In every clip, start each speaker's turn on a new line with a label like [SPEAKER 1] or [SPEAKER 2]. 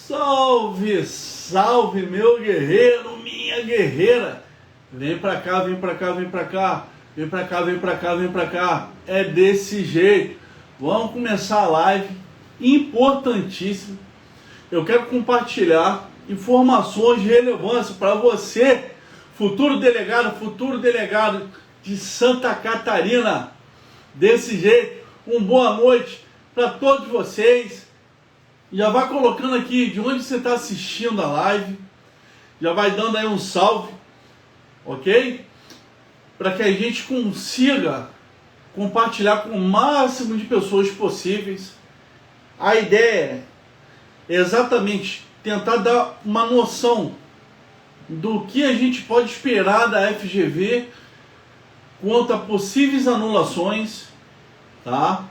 [SPEAKER 1] Salve, salve, meu guerreiro, minha guerreira. Vem pra cá, vem pra cá, vem pra cá. Vem pra cá, vem pra cá, vem pra cá. É desse jeito. Vamos começar a live importantíssima. Eu quero compartilhar informações de relevância para você, futuro delegado de Santa Catarina. Desse jeito, boa noite para todos vocês. Já vai colocando aqui de onde você está assistindo a live. Já vai dando aí um salve, ok? Para que a gente consiga compartilhar com o máximo de pessoas possíveis. A ideia é exatamente tentar dar uma noção do que a gente pode esperar da FGV quanto a possíveis anulações, tá?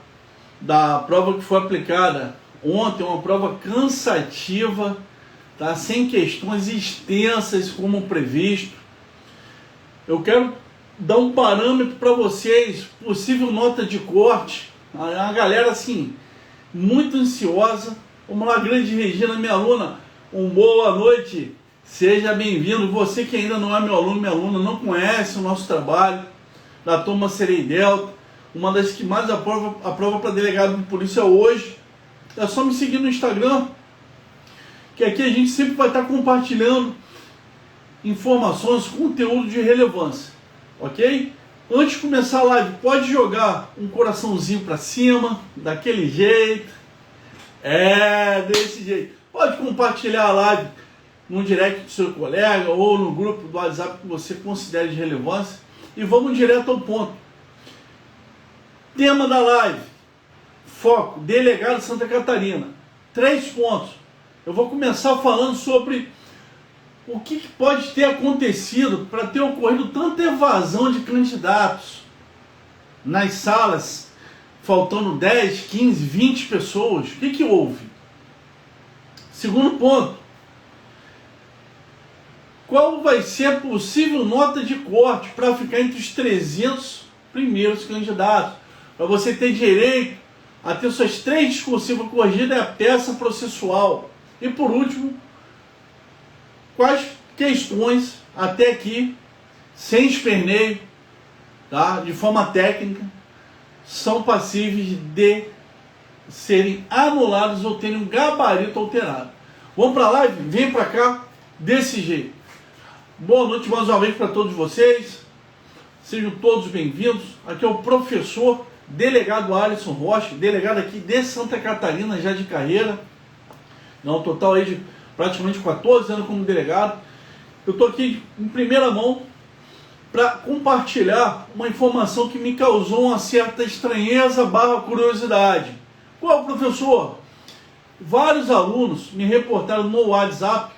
[SPEAKER 1] Da prova que foi aplicada ontem, uma prova cansativa, tá? Sem questões extensas como previsto. Eu quero dar um parâmetro para vocês, possível nota de corte. A galera assim, muito ansiosa. Vamos lá, grande Regina, minha aluna, boa noite, seja bem-vindo. Você que ainda não é meu aluno, minha aluna, não conhece o nosso trabalho da turma Serei Delta, uma das que mais aprova para delegado de polícia hoje, é só me seguir no Instagram, que aqui a gente sempre vai estar compartilhando informações, conteúdo de relevância, ok? Antes de começar a live, pode jogar um coraçãozinho para cima, daquele jeito, desse jeito. Pode compartilhar a live no direct do seu colega ou no grupo do WhatsApp que você considere de relevância. E vamos direto ao ponto. Tema da live: foco, delegado de Santa Catarina. 3 pontos. Eu vou começar falando sobre o que pode ter acontecido para ter ocorrido tanta evasão de candidatos nas salas, faltando 10, 15, 20 pessoas. O que houve? Segundo ponto: qual vai ser a possível nota de corte para ficar entre os 300 primeiros candidatos? Para você ter direito a ter suas 3 discursivas corrigidas e a peça processual. E por último, quais questões até aqui, sem esperneio, tá? De forma técnica, são passíveis de serem anulados ou terem um gabarito alterado. Vamos para a live? Vem para cá desse jeito. Boa noite mais uma vez para todos vocês. Sejam todos bem-vindos. Aqui é o professor delegado Alisson Rocha, delegado aqui de Santa Catarina, já de carreira. Um total aí de praticamente 14 anos como delegado. Eu estou aqui em primeira mão para compartilhar uma informação que me causou uma certa estranheza / curiosidade. Qual, professor? Vários alunos me reportaram no WhatsApp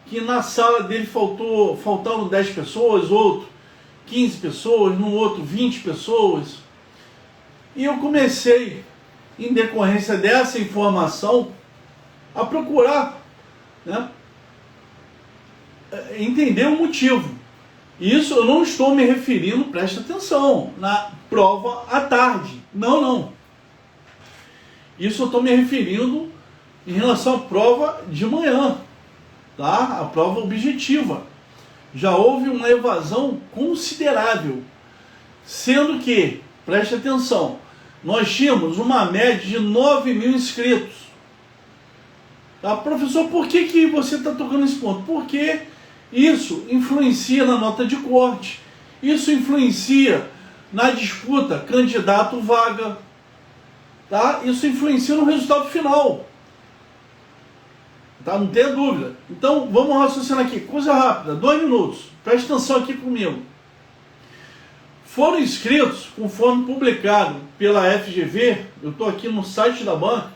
[SPEAKER 1] que na sala dele faltaram 10 pessoas, outro 15 pessoas, no outro 20 pessoas. E eu comecei, em decorrência dessa informação, a procurar, né, entender o motivo. Isso eu não estou me referindo, presta atenção, na prova à tarde. Não. Isso eu estou me referindo em relação à prova de manhã, tá? A prova objetiva. Já houve uma evasão considerável, sendo que, preste atenção, nós tínhamos uma média de 9 mil inscritos. Tá? Professor, por que você está tocando esse ponto? Porque isso influencia na nota de corte, isso influencia na disputa candidato-vaga, tá? Isso influencia no resultado final. Tá? Não tenha dúvida. Então, vamos raciocinar aqui. Coisa rápida, 2 minutos. Preste atenção aqui comigo. Foram inscritos, conforme publicado pela FGV, eu estou aqui no site da banca,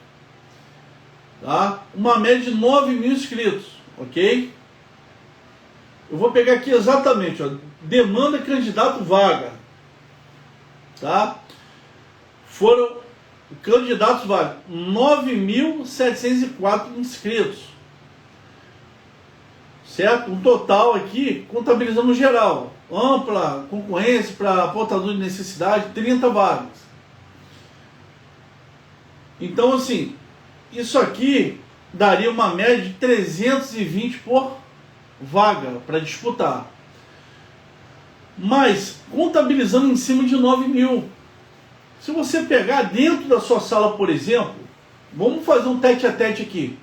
[SPEAKER 1] tá? Uma média de 9 mil inscritos, ok? Eu vou pegar aqui exatamente, ó, demanda candidato vaga, tá? Foram candidatos vaga, 9.704 inscritos, certo? Um total aqui, contabilizando geral, ampla concorrência para portador de necessidade, 30 vagas. Então, assim, isso aqui daria uma média de 320 por vaga para disputar. Mas contabilizando em cima de 9 mil. Se você pegar dentro da sua sala, por exemplo, vamos fazer um tete a tete aqui.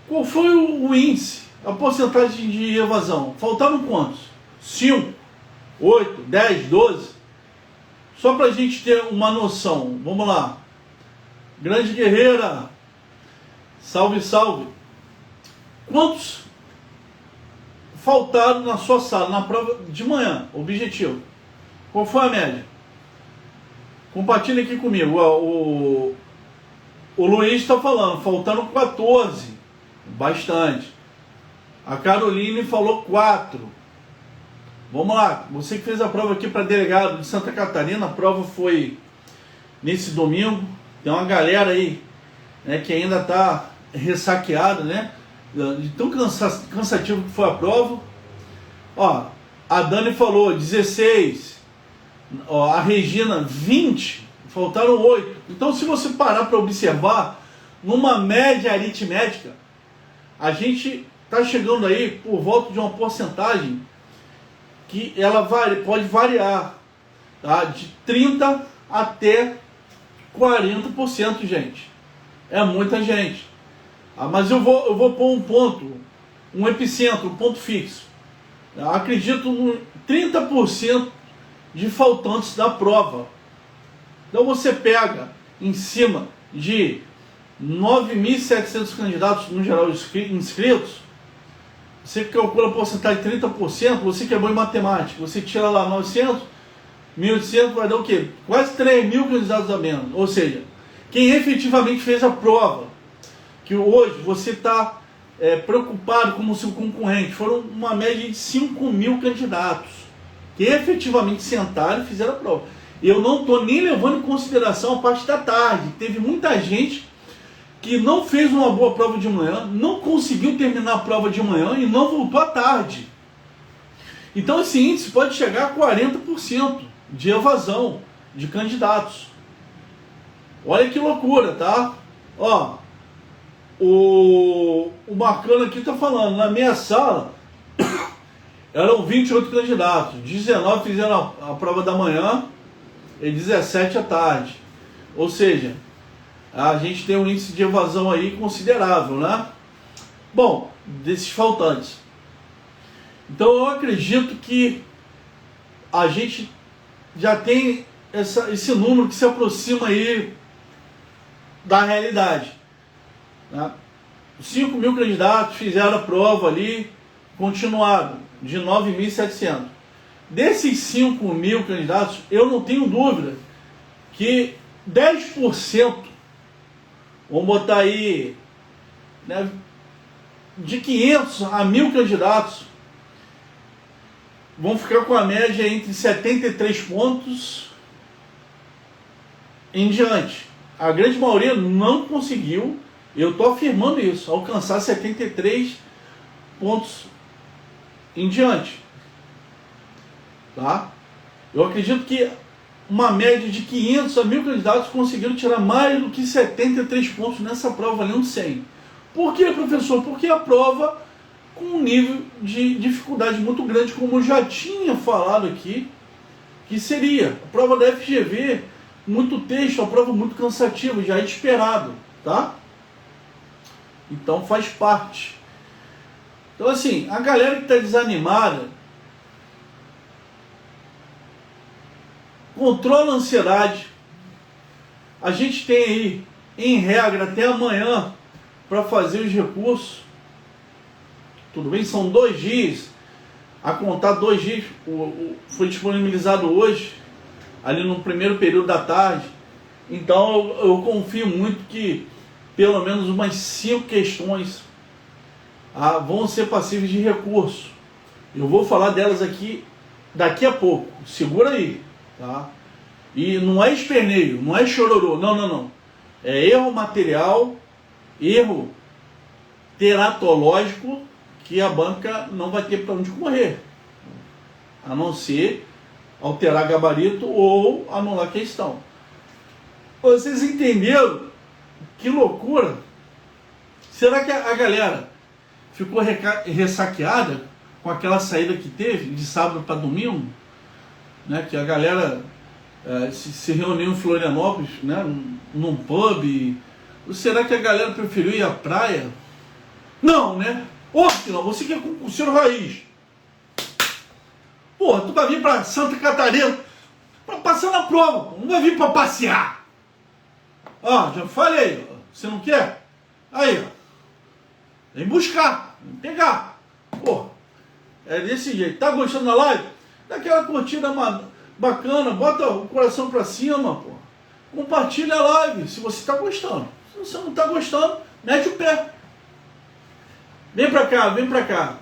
[SPEAKER 1] Qual foi o índice, a porcentagem de evasão? Faltaram quantos? 5, 8, 10, 12? Só para a gente ter uma noção. Vamos lá. Grande Guerreira. Salve, salve. Quantos faltaram na sua sala, na prova de manhã? Objetivo. Qual foi a média? Compartilha aqui comigo. O Luiz está falando, faltaram 14. Bastante. A Caroline falou 4. Vamos lá. Você que fez a prova aqui para delegado de Santa Catarina, a prova foi nesse domingo. Tem uma galera aí, né, que ainda está ressaqueada, né? De tão cansativo que foi a prova. Ó, a Dani falou 16. Ó, a Regina 20. Faltaram 8. Então, se você parar para observar, numa média aritmética, a gente está chegando aí por volta de uma porcentagem que ela pode variar, tá? De 30% até 40%, gente. É muita gente. Mas eu vou pôr um ponto, um epicentro, um ponto fixo. Eu acredito em 30% de faltantes da prova. Então você pega em cima de 9.700 candidatos no geral inscritos, você calcula a porcentagem de 30%, você que é bom em matemática, você tira lá 900, 1.800, vai dar o quê? Quase 3.000 candidatos a menos. Ou seja, quem efetivamente fez a prova, que hoje você está preocupado como seu concorrente, foram uma média de 5.000 candidatos que efetivamente sentaram e fizeram a prova. Eu não estou nem levando em consideração a parte da tarde. Teve muita gente que não fez uma boa prova de manhã, não conseguiu terminar a prova de manhã e não voltou à tarde. Então esse índice pode chegar a 40% de evasão de candidatos. Olha que loucura, tá? Ó, o Marcano aqui está falando, na minha sala eram 28 candidatos, 19 fizeram a prova da manhã e 17 à tarde. Ou seja, a gente tem um índice de evasão aí considerável, né? Bom, desses faltantes. Então eu acredito que a gente já tem esse número que se aproxima aí da realidade, né? 5.000 candidatos fizeram a prova ali, continuaram, de 9.700. Desses 5.000 candidatos, eu não tenho dúvida que 10%, vamos botar aí, né, de 500 a 1.000 candidatos, vão ficar com a média entre 73 pontos em diante. A grande maioria não conseguiu, eu estou afirmando isso, alcançar 73 pontos em diante. Tá? Eu acredito que uma média de 500 a 1.000 candidatos conseguiram tirar mais do que 73 pontos nessa prova, valendo 100. Por quê, professor? Porque a prova com um nível de dificuldade muito grande, como eu já tinha falado aqui, que seria a prova da FGV, muito texto, a prova muito cansativa, já é esperado, tá? Então faz parte. Então assim, a galera que está desanimada, controla a ansiedade. A gente tem aí, em regra, até amanhã para fazer os recursos. Tudo bem? São 2 dias. A contar 2 dias. Foi disponibilizado hoje, ali no primeiro período da tarde. Então eu confio muito que pelo menos umas 5 questões vão ser passíveis de recurso. Eu vou falar delas aqui daqui a pouco. Segura aí. Tá? E não é esperneio, não é chororô, não. É erro material, erro teratológico, que a banca não vai ter para onde correr, a não ser alterar gabarito ou anular questão. Vocês entenderam que loucura Será que a galera ficou ressaqueada com aquela saída que teve de sábado para domingo, né? Que a galera se reuniu em Florianópolis, né? Num pub. Ou será que a galera preferiu ir à praia? Não, né? Ô, Silão, você que é concurseiro raiz. Porra, tu vai vir para Santa Catarina para passar na prova, pô. Não vai vir para passear. Ó, já falei, ó. Você não quer? Aí, ó. Vem buscar, vem pegar. Porra, é desse jeito. Tá gostando da live? Dá aquela curtida bacana, bota o coração pra cima, porra. Compartilha a live se você tá gostando. Se você não tá gostando, mete o pé. Vem pra cá, vem pra cá.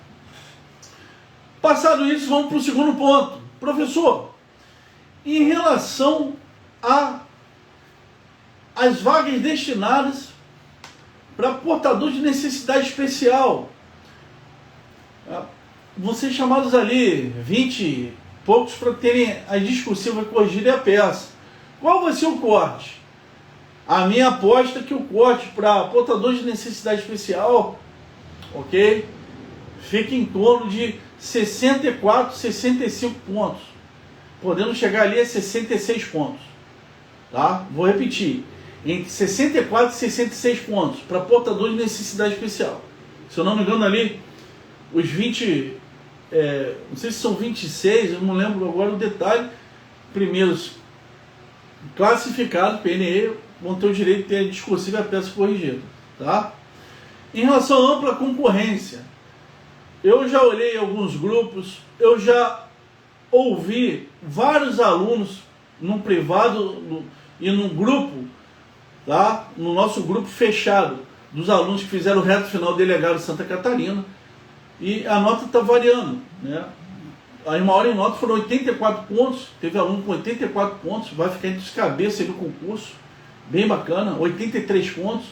[SPEAKER 1] Passado isso, vamos pro segundo ponto. Professor, em relação às vagas destinadas para portador de necessidade especial, vão ser chamados ali 20 e poucos para terem a discursiva corrigida e a peça. Qual vai ser o corte? A minha aposta é que o corte para portador de necessidade especial, ok, fica em torno de 64, 65 pontos, podendo chegar ali a 66 pontos, tá? Vou repetir, entre 64 e 66 pontos para portador de necessidade especial. Se eu não me engano ali, os 20, não sei se são 26, eu não lembro agora o detalhe, primeiros classificados, PNE, vão ter o direito de ter a discursiva e a peça corrigida, tá? Em relação à ampla concorrência, eu já olhei alguns grupos, eu já ouvi vários alunos num privado e num grupo, tá? No nosso grupo fechado, dos alunos que fizeram o reto final delegado de Santa Catarina, e a nota está variando, né? A maior em nota foram 84 pontos, teve aluno com 84 pontos, vai ficar entre os cabeças do concurso, bem bacana, 83 pontos,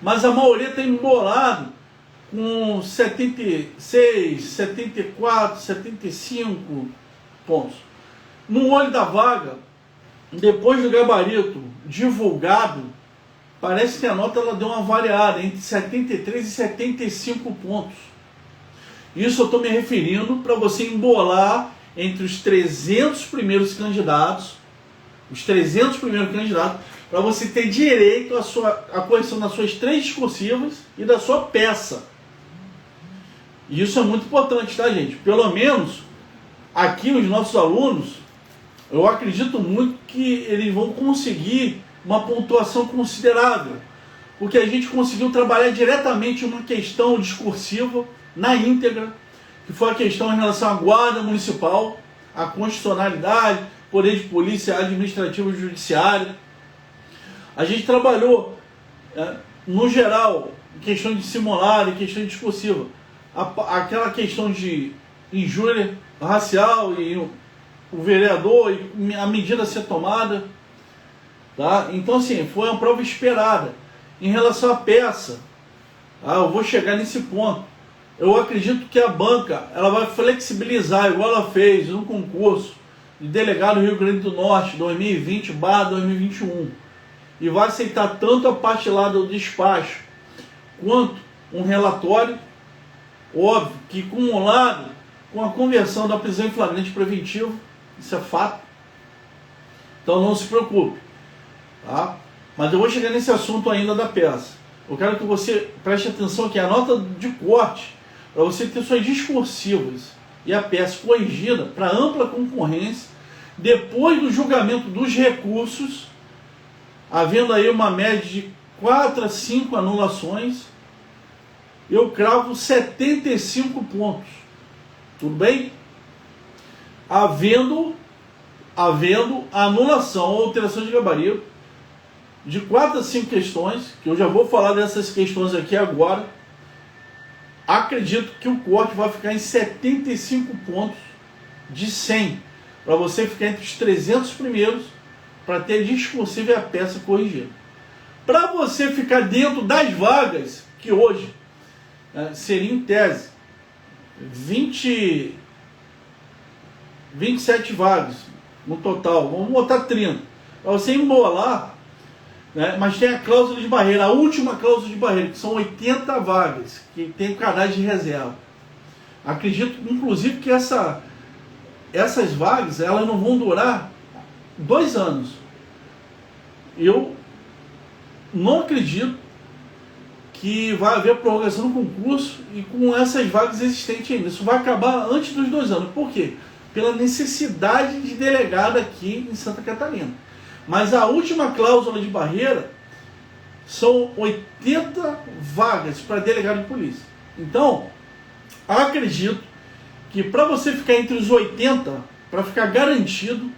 [SPEAKER 1] mas a maioria está embolado com 76, 74, 75 pontos. No olho da vaga, depois do gabarito divulgado, parece que a nota ela deu uma variada entre 73 e 75 pontos. Isso eu estou me referindo para você embolar entre os 300 primeiros candidatos, para você ter direito à correção das suas 3 discursivas e da sua peça. E isso é muito importante, tá, gente? Pelo menos aqui os nossos alunos, eu acredito muito que eles vão conseguir uma pontuação considerável, porque a gente conseguiu trabalhar diretamente uma questão discursiva na íntegra, que foi a questão em relação à guarda municipal, à constitucionalidade, poder de polícia administrativo e judiciário. A gente trabalhou, no geral, questão de simular e questão discursiva, aquela questão de injúria racial e o vereador e a medida a ser tomada, tá? Então, assim, foi uma prova esperada. Em relação à peça, eu vou chegar nesse ponto. Eu acredito que a banca ela vai flexibilizar, igual ela fez no concurso de delegado Rio Grande do Norte 2020/2021, e vai aceitar tanto a parte lá do despacho quanto um relatório, óbvio que cumulado com a conversão da prisão em flagrante preventivo, isso é fato. Então não se preocupe, tá? Mas eu vou chegar nesse assunto ainda da peça. Eu quero que você preste atenção que a nota de corte, para você ter suas discursivas e a peça corrigida para ampla concorrência, depois do julgamento dos recursos, havendo aí uma média de 4 a 5 anulações, eu cravo 75 pontos. Tudo bem? Havendo a anulação ou alteração de gabarito de 4 a 5 questões, que eu já vou falar dessas questões aqui agora, acredito que o corte vai ficar em 75 pontos de 100, para você ficar entre os 300 primeiros, para ter discursiva e a peça corrigida. Para você ficar dentro das vagas, que hoje seria em tese 27 vagas no total, vamos botar 30, para você embolar né? Mas tem a cláusula de barreira, a última cláusula de barreira, que são 80 vagas, que tem canais de reserva. Acredito, inclusive, que essas vagas elas não vão durar 2 anos. Eu não acredito que vai haver prorrogação do concurso e com essas vagas existentes ainda. Isso vai acabar antes dos 2 anos. Por quê? Pela necessidade de delegado aqui em Santa Catarina. Mas a última cláusula de barreira são 80 vagas para delegado de polícia. Então, acredito que para você ficar entre os 80, para ficar garantido,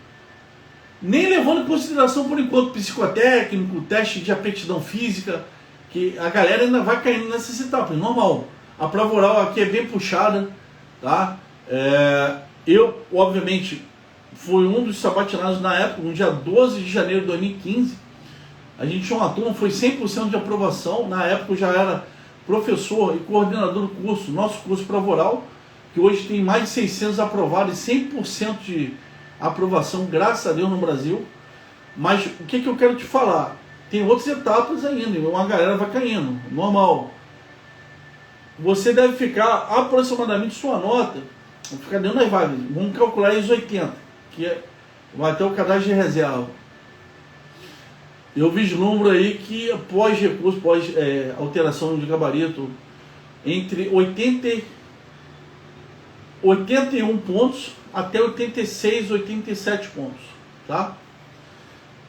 [SPEAKER 1] nem levando em consideração por enquanto psicotécnico, teste de aptidão física, que a galera ainda vai caindo nessas etapas, normal. A prova oral aqui é bem puxada, tá? Eu, obviamente, fui um dos sabatinados na época, no dia 12 de janeiro de 2015. A gente tinha uma turma, foi 100% de aprovação. Na época eu já era professor e coordenador do curso, nosso curso prova oral, que hoje tem mais de 600 aprovados e 100% de aprovação, graças a Deus, no Brasil. Mas o que eu quero te falar? Tem outras etapas ainda, uma galera vai caindo, normal. Você deve ficar aproximadamente sua nota, vou ficar dentro das vagas, vamos calcular os 80, que vai ter o cadastro de reserva. Eu vislumbro aí que após recurso, após alteração de gabarito, entre 81 pontos até 86, 87 pontos, tá?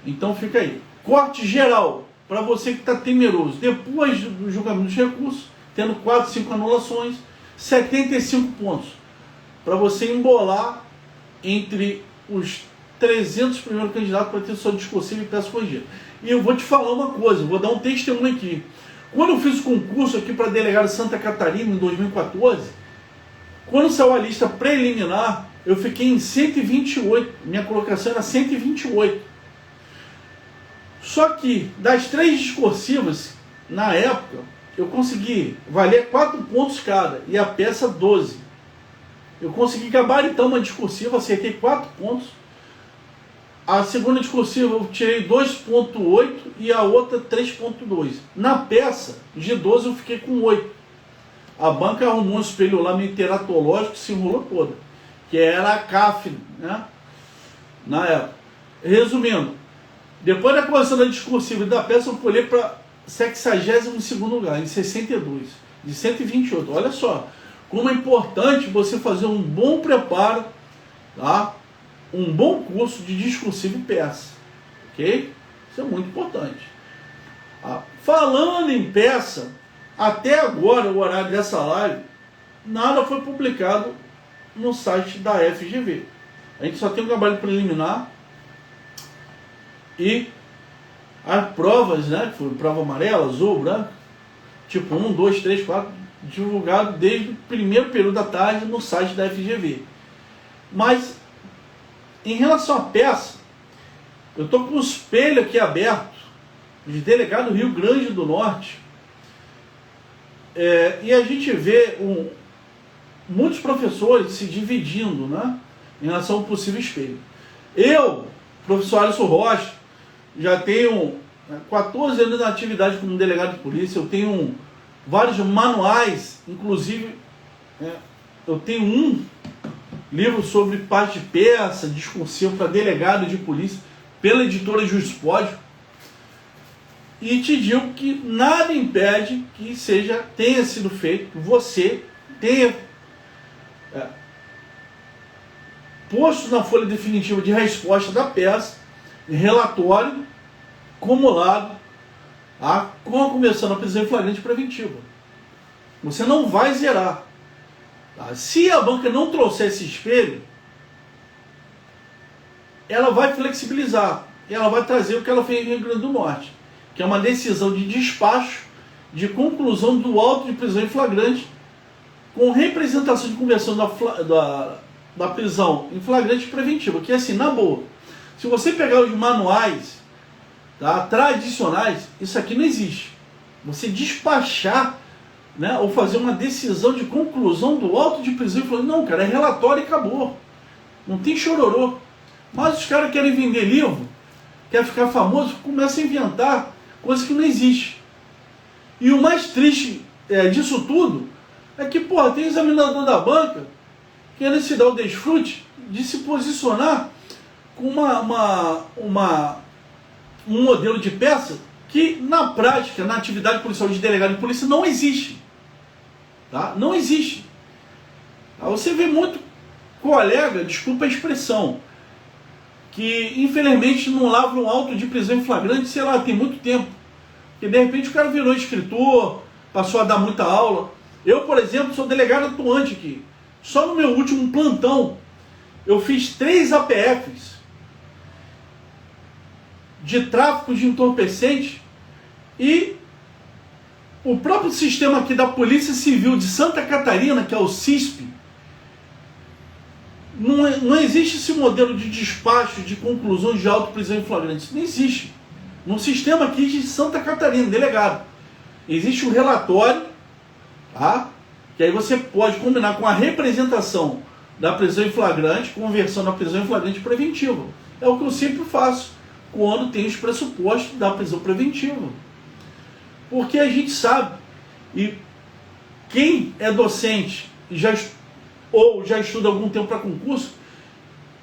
[SPEAKER 1] Então fica aí. Corte geral, para você que está temeroso, depois do julgamento dos recursos, tendo 4, 5 anulações, 75 pontos, para você embolar entre os 300 primeiros candidatos para ter sua discursiva e peça corrigida. E eu vou te falar uma coisa, vou dar um testemunho aqui. Quando eu fiz o concurso aqui para delegado de Santa Catarina em 2014, quando saiu a lista preliminar, eu fiquei em 128, minha colocação era 128. Só que das 3 discursivas, na época, eu consegui valer 4 pontos cada e a peça 12. Eu consegui gabaritar uma discursiva, acertei 4 pontos. A segunda discursiva eu tirei 2,8 e a outra 3,2. Na peça de 12 eu fiquei com 8. A banca arrumou um espelho lá meio teratológico que se enrolou toda, que era a CAF, né? Na época. Resumindo, depois da correção da discursiva e da peça, eu pulei para 62º lugar, em 62, de 128. Olha só, como é importante você fazer um bom preparo, tá? Um bom curso de discursiva e peça, ok? Isso é muito importante. Falando em peça, até agora, o horário dessa live, nada foi publicado no site da FGV. A gente só tem um gabarito preliminar e as provas, né, que foi prova amarela, azul, branco, tipo 1, 2, 3, 4, divulgado desde o primeiro período da tarde no site da FGV. Mas, em relação à peça, eu estou com o espelho aqui aberto, de delegado Rio Grande do Norte, e a gente vê muitos professores se dividindo, né, em relação ao possível espelho. Eu, professor Alisson Rocha, já tenho 14 anos de atividade como delegado de polícia, eu tenho vários manuais, inclusive eu tenho um livro sobre parte de peça, discursivo para delegado de polícia, pela editora Juspódio, e te digo que nada impede que tenha sido feito, que você tenha posto na folha definitiva de resposta da peça, relatório acumulado, começando a prisão em flagrante preventiva. Você não vai zerar. Tá? Se a banca não trouxer esse espelho, ela vai flexibilizar. E ela vai trazer o que ela fez no Rio Grande do Norte, que é uma decisão de despacho, de conclusão do auto de prisão em flagrante, com representação de conversão da prisão em flagrante preventiva. Que é assim, na boa, se você pegar os manuais, tá, tradicionais, isso aqui não existe. Você despachar, né, ou fazer uma decisão de conclusão do auto de prisão e falar, não, cara, é relatório e acabou. Não tem chororô. Mas os caras querem vender livro, quer ficar famoso, começa a inventar coisa que não existe. E o mais triste disso tudo é que, porra, tem examinador da banca querendo se dar o desfrute de se posicionar com um modelo de peça que, na prática, na atividade policial de delegado de polícia, não existe. Tá? Não existe. Você vê muito colega, desculpa a expressão, que infelizmente não lava um auto de prisão em flagrante, sei lá, tem muito tempo. Porque de repente o cara virou escritor, passou a dar muita aula. Eu, por exemplo, sou delegado atuante aqui. Só no meu último plantão, eu fiz 3 APFs de tráfico de entorpecente e o próprio sistema aqui da Polícia Civil de Santa Catarina, que é o CISP, não existe esse modelo de despacho de conclusões de auto-prisão em flagrante. Isso não existe. No sistema aqui de Santa Catarina, delegado, existe um relatório, tá? Que aí você pode combinar com a representação da prisão em flagrante, conversão da prisão em flagrante preventiva. É o que eu sempre faço quando tem os pressupostos da prisão preventiva. Porque a gente sabe, e quem é docente e já estuda há algum tempo para concurso,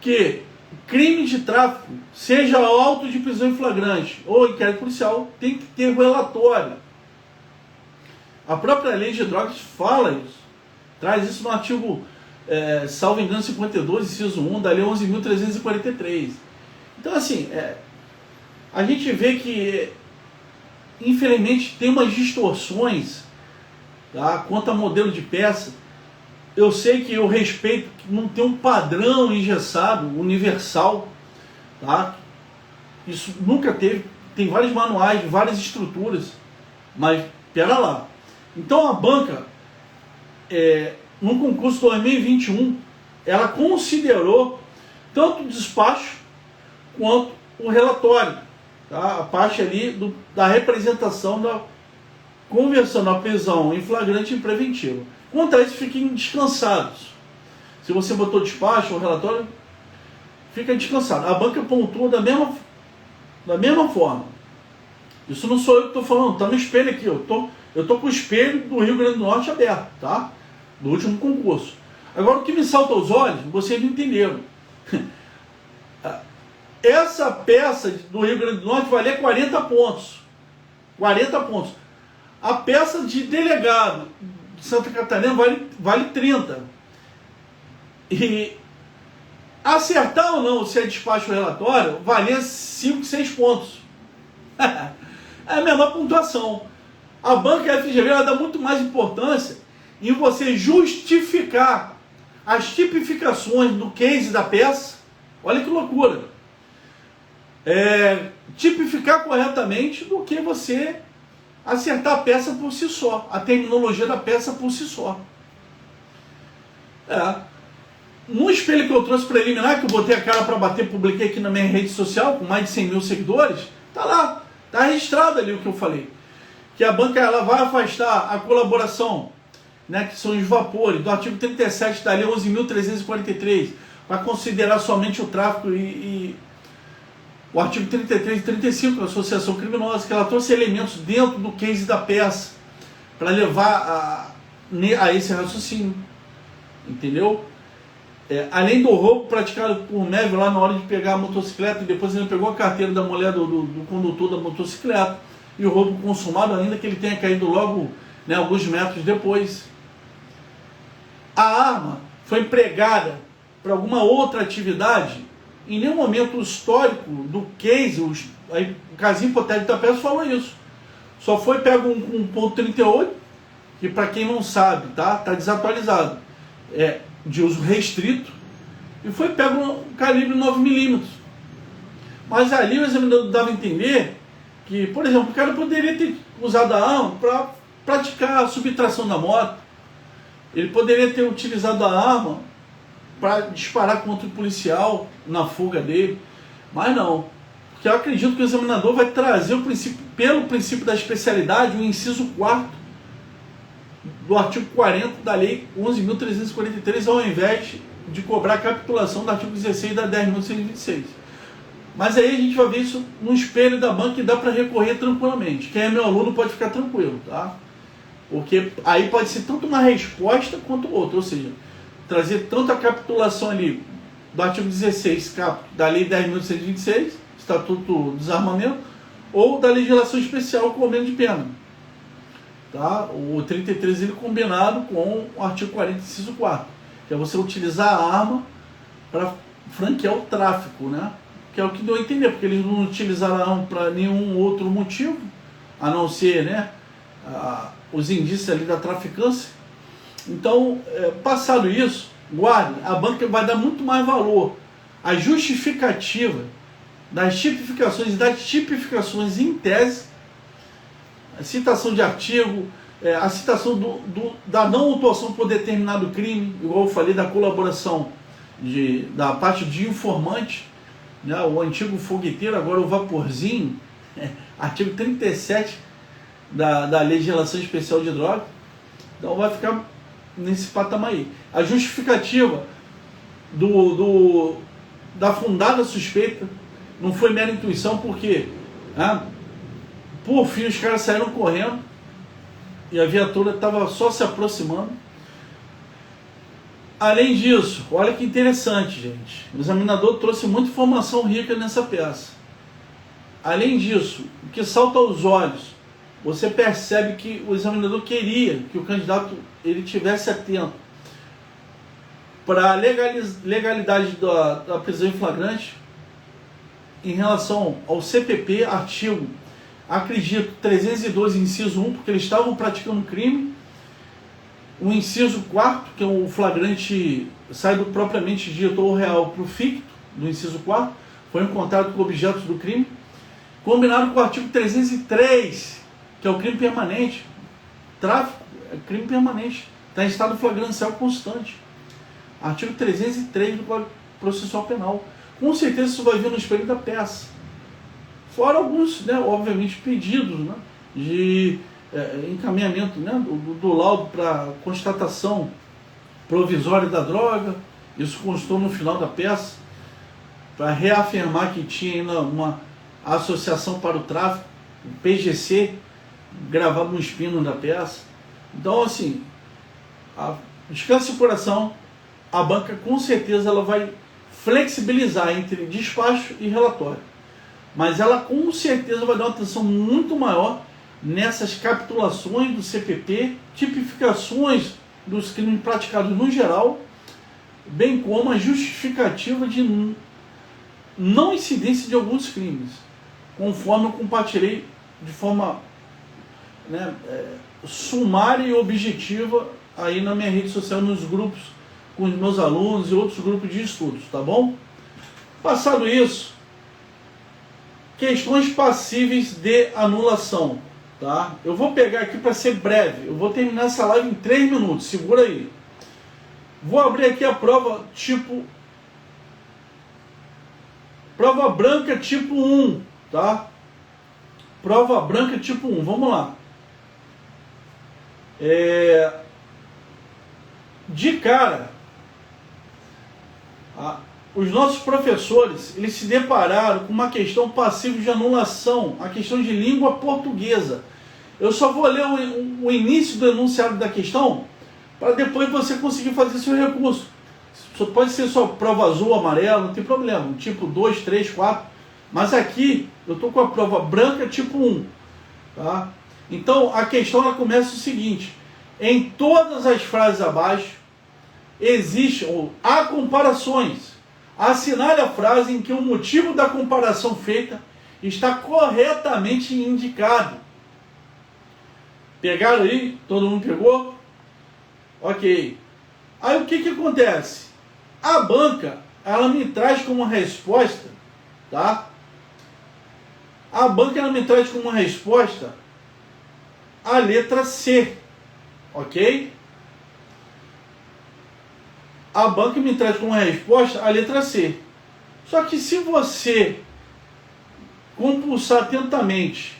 [SPEAKER 1] que crime de tráfico, seja auto de prisão em flagrante ou inquérito policial, tem que ter relatório. A própria lei de drogas fala isso, traz isso no artigo, salvo engano, 52, inciso 1, da lei 11.343. Então, assim, a gente vê que, infelizmente, tem umas distorções, tá, quanto a modelo de peça. Eu sei que eu respeito que não tem um padrão engessado, universal, tá? Isso nunca teve. Tem vários manuais, várias estruturas, mas pera lá. Então a banca, no concurso 2021, ela considerou tanto o despacho quanto o relatório, tá? A parte ali da representação da conversão da prisão em flagrante e preventiva. Quanto a isso, fiquem descansados. Se você botou despacho ou relatório, fica descansado. A banca pontua da mesma forma. Isso não sou eu que estou falando, está no espelho aqui. Eu tô com o espelho do Rio Grande do Norte aberto, tá? Do último concurso. Agora, o que me salta aos olhos, vocês não entenderam. Essa peça do Rio Grande do Norte valia 40 pontos. 40 pontos. A peça de delegado de Santa Catarina vale 30. E acertar ou não se é despacho ou relatório, valia 5, 6 pontos. É a mesma pontuação. A banca FGV ela dá muito mais importância em você justificar as tipificações do case da peça. Olha que loucura. Tipificar corretamente do que você acertar a peça por si só, a terminologia da peça por si só. No espelho que eu trouxe preliminar, que eu botei a cara para bater, publiquei aqui na minha rede social, com mais de 100 mil seguidores, tá lá, tá registrado ali o que eu falei. Que a banca ela vai afastar a colaboração, né, que são os vapores, do artigo 37 da lei 11.343, para considerar somente o tráfico e o artigo 33 e 35 da associação criminosa, que ela trouxe elementos dentro do case da peça para levar a esse raciocínio, entendeu? Além do roubo praticado por Mévio lá na hora de pegar a motocicleta, e depois ele pegou a carteira da mulher do condutor da motocicleta, e o roubo consumado, ainda que ele tenha caído logo, né, alguns metros depois. A arma foi empregada para alguma outra atividade. Em nenhum momento o histórico do case, o casinho hipotético da peça falou isso. Só foi pego um .38, que para quem não sabe, tá desatualizado, de uso restrito, e foi pego um calibre 9mm. Mas ali o examinador dava a entender que, por exemplo, o cara poderia ter usado a arma para praticar a subtração da moto, ele poderia ter utilizado a arma para disparar contra o policial na fuga dele, mas não, porque eu acredito que o examinador vai trazer o princípio, pelo princípio da especialidade, o inciso 4º do artigo 40 da lei 11.343, ao invés de cobrar a capitulação do artigo 16 da 10.126. Mas aí a gente vai ver isso no espelho da banca e dá para recorrer tranquilamente. Quem é meu aluno pode ficar tranquilo, tá? Porque aí pode ser tanto uma resposta quanto outra, ou seja, trazer tanto a capitulação ali do artigo 16, da Lei 10.126, Estatuto do Desarmamento, ou da legislação especial com aumento de pena. Tá? O 33 ele combinado com o artigo 40, inciso 4, que é você utilizar a arma para franquear o tráfico, né? Que é o que deu a entender, porque eles não utilizaram a arma para nenhum outro motivo, a não ser, né, os indícios ali da traficância. Então, passado isso, guarde, a banca vai dar muito mais valor à justificativa das tipificações e das tipificações em tese, a citação de artigo, a citação da não autuação por determinado crime, igual eu falei, da colaboração da parte de informante, né, o antigo fogueteiro, agora o vaporzinho, artigo 37 da legislação especial de droga. Então vai ficar nesse patamar aí. A justificativa da fundada suspeita não foi mera intuição, porque por fim os caras saíram correndo e a viatura estava só se aproximando. Além disso, olha que interessante, gente, o examinador trouxe muita informação rica nessa peça. Além disso, o que salta aos olhos, você percebe que o examinador queria que o candidato ele tivesse atento para a legalidade da prisão em flagrante em relação ao CPP, artigo, acredito, 312, inciso 1, porque eles estavam praticando crime. O inciso 4, que é o flagrante, sai do propriamente dito ou real para o ficto, do inciso 4, foi encontrado com objetos do crime, combinado com o artigo 303, que é o crime permanente. Tráfico é crime permanente, está em estado flagrancial constante. Artigo 303 do Código Processual Penal. Com certeza isso vai vir no espelho da peça. Fora alguns, né, obviamente, pedidos, né, de encaminhamento, né, do laudo para constatação provisória da droga. Isso constou no final da peça, para reafirmar que tinha ainda uma associação para o tráfico, o PGC, gravado no espino da peça. Então, assim, descanse o coração, a banca com certeza ela vai flexibilizar entre despacho e relatório, mas ela com certeza vai dar uma atenção muito maior nessas capitulações do CPP, tipificações dos crimes praticados no geral, bem como a justificativa de não incidência de alguns crimes, conforme eu compartilhei de forma, né, sumária e objetiva aí na minha rede social, nos grupos com os meus alunos e outros grupos de estudos, tá bom? Passado isso, questões passíveis de anulação, tá? Eu vou pegar aqui para ser breve, eu vou terminar essa live em 3 minutos, segura aí. Vou abrir aqui a prova prova branca tipo 1, tá? Prova branca tipo 1, vamos lá. De cara, os nossos professores, eles se depararam com uma questão passiva de anulação, a questão de língua portuguesa. Eu só vou ler o início do enunciado da questão, para depois você conseguir fazer seu recurso. Pode ser só prova azul, amarelo, não tem problema, tipo 2, 3, 4, mas aqui eu estou com a prova branca tipo 1, tá? Então a questão ela começa o seguinte: em todas as frases abaixo há comparações. Assinale a frase em que o motivo da comparação feita está corretamente indicado. Pegaram aí? Todo mundo pegou? Ok. Aí o que acontece? A banca, ela me traz como resposta, tá? A banca, ela me traz como resposta a letra C, ok? A banca me traz como resposta a letra C. Só que se você compulsar atentamente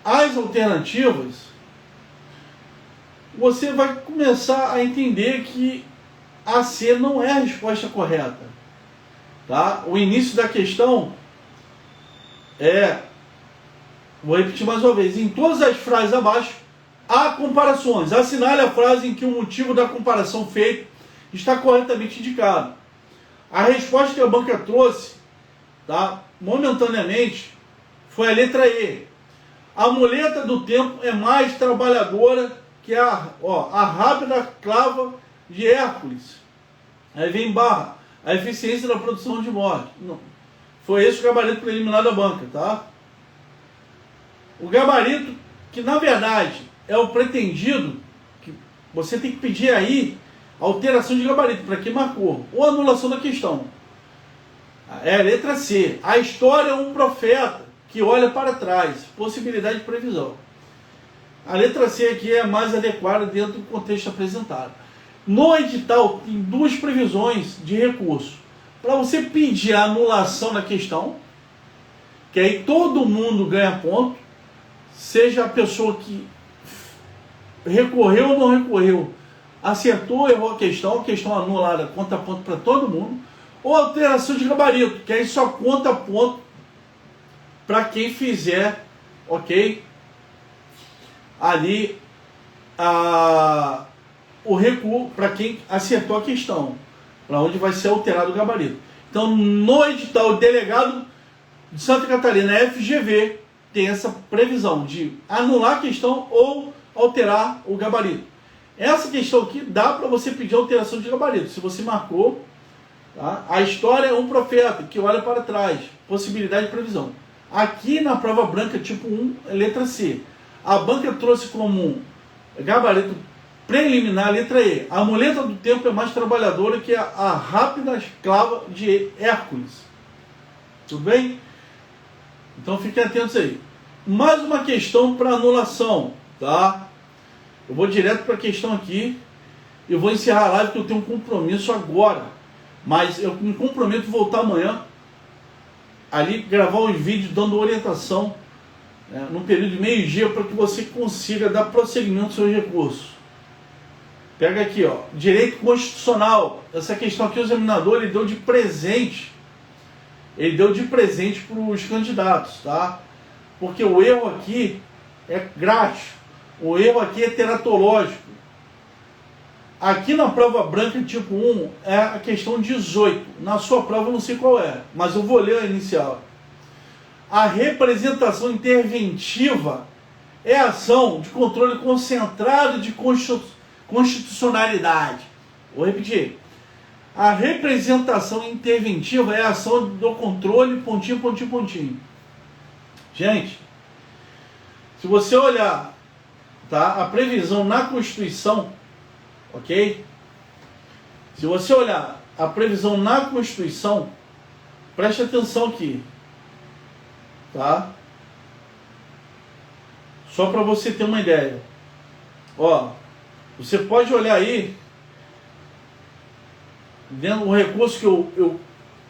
[SPEAKER 1] as alternativas, você vai começar a entender que a C não é a resposta correta, tá? O início da questão Vou repetir mais uma vez. Em todas as frases abaixo, há comparações. Assinale a frase em que o motivo da comparação feita está corretamente indicado. A resposta que a banca trouxe, tá, momentaneamente, foi a letra E. A muleta do tempo é mais trabalhadora que a rápida clava de Hércules. Aí vem barra. A eficiência da produção de morte. Não. Foi esse o gabarito preliminar da banca, tá? O gabarito, que na verdade é o pretendido, que você tem que pedir aí alteração de gabarito para quem marcou, ou anulação da questão. É a letra C. A história é um profeta que olha para trás. Possibilidade de previsão. A letra C aqui é a mais adequada dentro do contexto apresentado. No edital tem duas previsões de recurso. Para você pedir a anulação da questão, que aí todo mundo ganha ponto, seja a pessoa que recorreu ou não recorreu, acertou ou errou a questão anulada conta ponto para todo mundo, ou alteração de gabarito, que aí só conta ponto para quem fizer, ok? Ali o recuo para quem acertou a questão, para onde vai ser alterado o gabarito. Então, no edital delegado de Santa Catarina, FGV, tem essa previsão de anular a questão ou alterar o gabarito. Essa questão aqui dá para você pedir alteração de gabarito, se você marcou. Tá? A história é um profeta que olha para trás, possibilidade de previsão. Aqui na prova branca tipo 1, letra C. A banca trouxe como gabarito preliminar, letra E. A muleta do tempo é mais trabalhadora que a rápida esclava de Hércules. Tudo bem? Então fiquem atentos aí. Mais uma questão para anulação, tá? Eu vou direto para a questão aqui. Eu vou encerrar a live porque eu tenho um compromisso agora. Mas eu me comprometo a voltar amanhã ali, gravar os vídeos dando orientação no período de meio-dia para que você consiga dar prosseguimento aos seus recursos. Pega aqui, ó, direito constitucional. Essa questão aqui o examinador ele deu de presente. Ele deu de presente para os candidatos, tá? Porque o erro aqui é grátis. O erro aqui é teratológico. Aqui na prova branca tipo 1 é a questão 18. Na sua prova eu não sei qual é, mas eu vou ler a inicial. A representação interventiva é a ação de controle concentrado de constitucionalidade. Vou repetir. A representação interventiva é a ação do controle, pontinho, pontinho, pontinho. Gente, se você olhar, tá, a previsão na Constituição, ok? Se você olhar a previsão na Constituição, preste atenção aqui, tá? Só para você ter uma ideia. Ó, você pode olhar aí, dentro do recurso que eu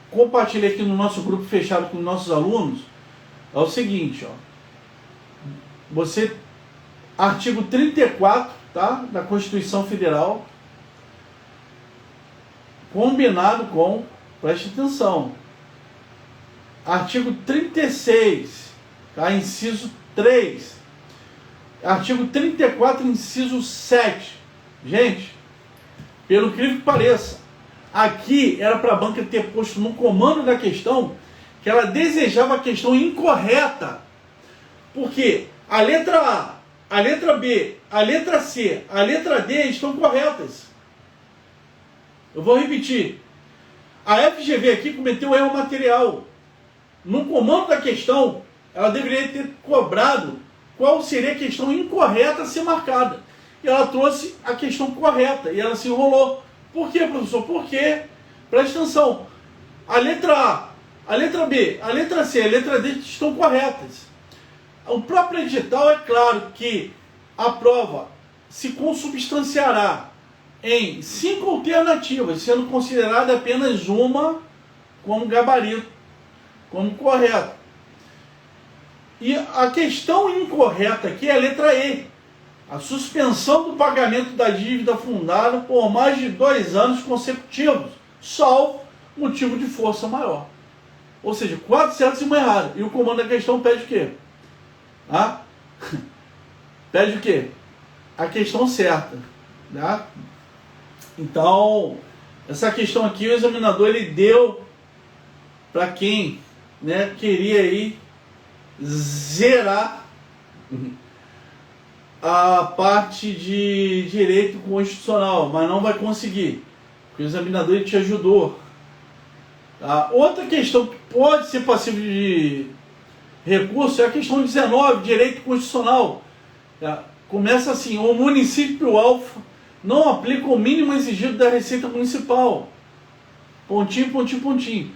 [SPEAKER 1] compartilhei aqui no nosso grupo fechado com os nossos alunos, é o seguinte, ó. Você, artigo 34, tá, da Constituição Federal, combinado com, preste atenção, artigo 36, tá, inciso 3, artigo 34, inciso 7. Gente, pelo incrível que pareça, aqui era para a banca ter posto no comando da questão que ela desejava a questão incorreta, porque a letra A, a letra B, a letra C, a letra D estão corretas. Eu vou repetir. A FGV aqui cometeu erro material. No comando da questão, ela deveria ter cobrado qual seria a questão incorreta a ser marcada. E ela trouxe a questão correta e ela se enrolou. Por quê, professor? Porque, presta atenção, a letra A, a letra B, a letra C, a letra D estão corretas. O próprio edital é claro que a prova se consubstanciará em 5 alternativas, sendo considerada apenas uma como gabarito, como correta. E a questão incorreta aqui é a letra E. A suspensão do pagamento da dívida fundada por mais de 2 anos consecutivos, salvo motivo de força maior. Ou seja, 4 certos e uma errada. E o comando da questão pede o quê? Ah? Pede o quê? A questão certa. Tá? Então, essa questão aqui, o examinador ele deu para quem, né, queria aí zerar a parte de direito constitucional, mas não vai conseguir, porque o examinador ele te ajudou. Tá? Outra questão que pode ser passível de recurso é a questão 19, direito constitucional. Tá? Começa assim: o município alfa não aplica o mínimo exigido da Receita Municipal. Pontinho, pontinho, pontinho.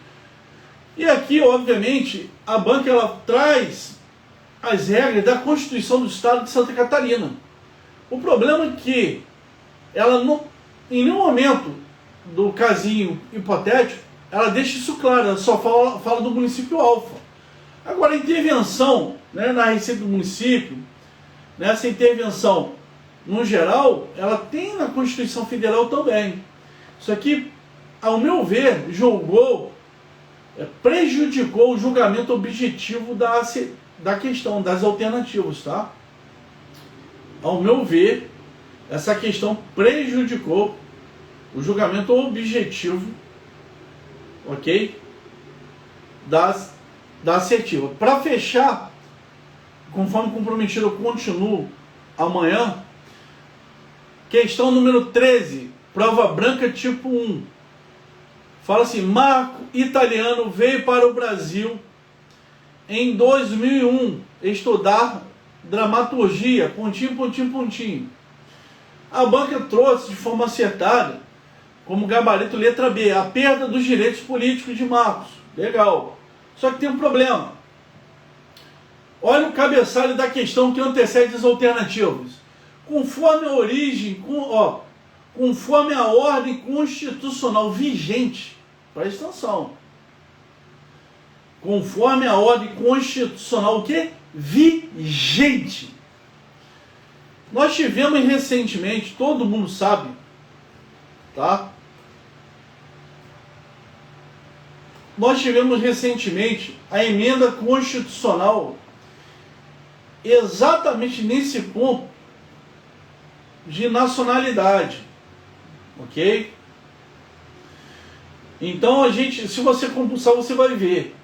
[SPEAKER 1] E aqui, obviamente, a banca ela traz as regras da Constituição do Estado de Santa Catarina. O problema é que ela não, em nenhum momento do casinho hipotético, ela deixa isso claro, ela só fala do município alfa. Agora, a intervenção, né, na Receita do município, nessa intervenção no geral, ela tem na Constituição Federal também. Isso aqui, ao meu ver, prejudicou o julgamento objetivo da questão, das alternativas, tá? Ao meu ver, essa questão prejudicou o julgamento objetivo, ok? Da assertiva. Para fechar, conforme comprometido, eu continuo amanhã. Questão número 13, prova branca tipo 1. Fala assim: Marco Italiano veio para o Brasil em 2001 estudar dramaturgia, pontinho, pontinho, pontinho. A banca trouxe de forma acertada, como gabarito letra B, a perda dos direitos políticos de Marcos. Legal. Só que tem um problema. Olha o cabeçalho da questão que antecede as alternativas. Conforme a origem, conforme a ordem constitucional vigente, presta atenção. Conforme a ordem constitucional o quê? Vigente. Nós tivemos recentemente, todo mundo sabe, tá? Nós tivemos recentemente a emenda constitucional exatamente nesse ponto de nacionalidade, ok? Então a gente, se você compulsar, você vai ver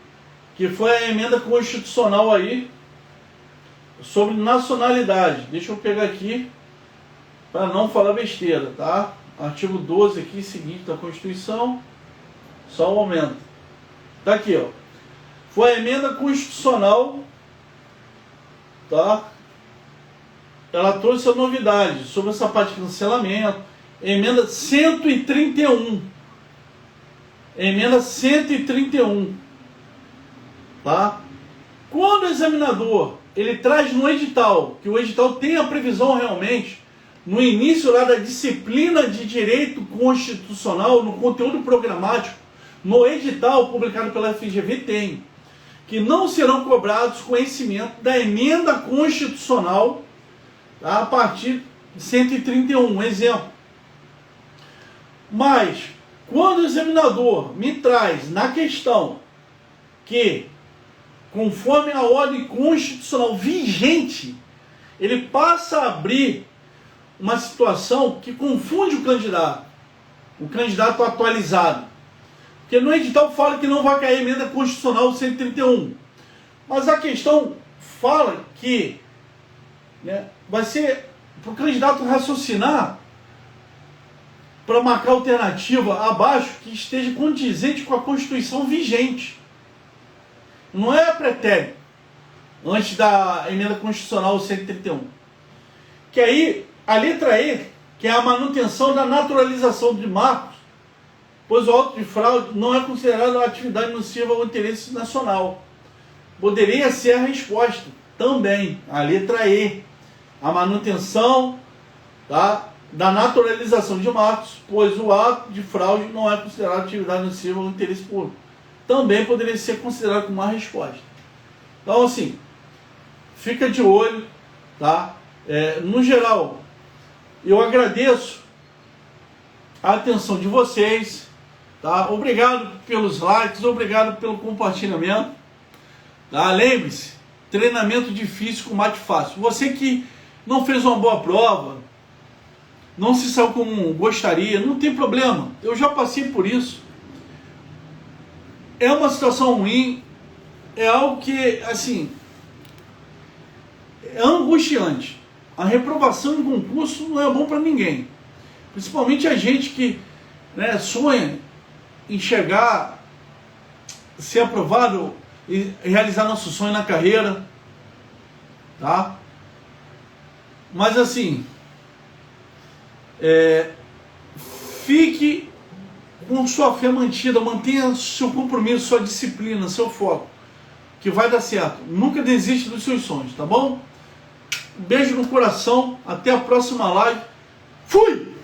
[SPEAKER 1] que foi a emenda constitucional aí sobre nacionalidade. Deixa eu pegar aqui para não falar besteira, tá? Artigo 12 aqui, seguinte da Constituição, só um momento. Tá aqui, ó. Foi a emenda constitucional, tá? Ela trouxe a novidade sobre essa parte de cancelamento. Emenda 131. Emenda 131. Tá? Quando o examinador ele traz no edital, que o edital tem a previsão realmente, no início lá da disciplina de direito constitucional, no conteúdo programático, no edital publicado pela FGV tem, que não serão cobrados conhecimento da emenda constitucional, tá, a partir de 131, um exemplo. Mas, quando o examinador me traz na questão que, conforme a ordem constitucional vigente, ele passa a abrir uma situação que confunde o candidato atualizado. Porque no edital fala que não vai cair a emenda constitucional 131. Mas a questão fala que, né, vai ser para o candidato raciocinar para marcar alternativa abaixo que esteja condizente com a Constituição vigente. Não é pretérito antes da emenda constitucional 131. Que aí, a letra E, que é a manutenção da naturalização de marcos, pois o auto de fraude não é considerado uma atividade nociva ao interesse nacional. Poderia ser a resposta também, a letra E, a manutenção, tá, da naturalização de marcos, pois o ato de fraude não é considerado atividade nociva ao interesse público. Também poderia ser considerado como uma resposta. Então, assim, fica de olho, tá? No geral, eu agradeço a atenção de vocês. Tá? Obrigado pelos likes, obrigado pelo compartilhamento. Tá? Lembre-se, treinamento difícil com mate fácil. Você que não fez uma boa prova, não se saiu como gostaria, não tem problema. Eu já passei por isso. É uma situação ruim, é algo que, assim, é angustiante. A reprovação em concurso não é bom para ninguém. Principalmente a gente que, né, sonha em chegar, ser aprovado e realizar nosso sonho na carreira, tá? Mas assim, fique com sua fé mantida, mantenha seu compromisso, sua disciplina, seu foco, que vai dar certo. Nunca desista dos seus sonhos, tá bom? Beijo no coração, até a próxima live. Fui!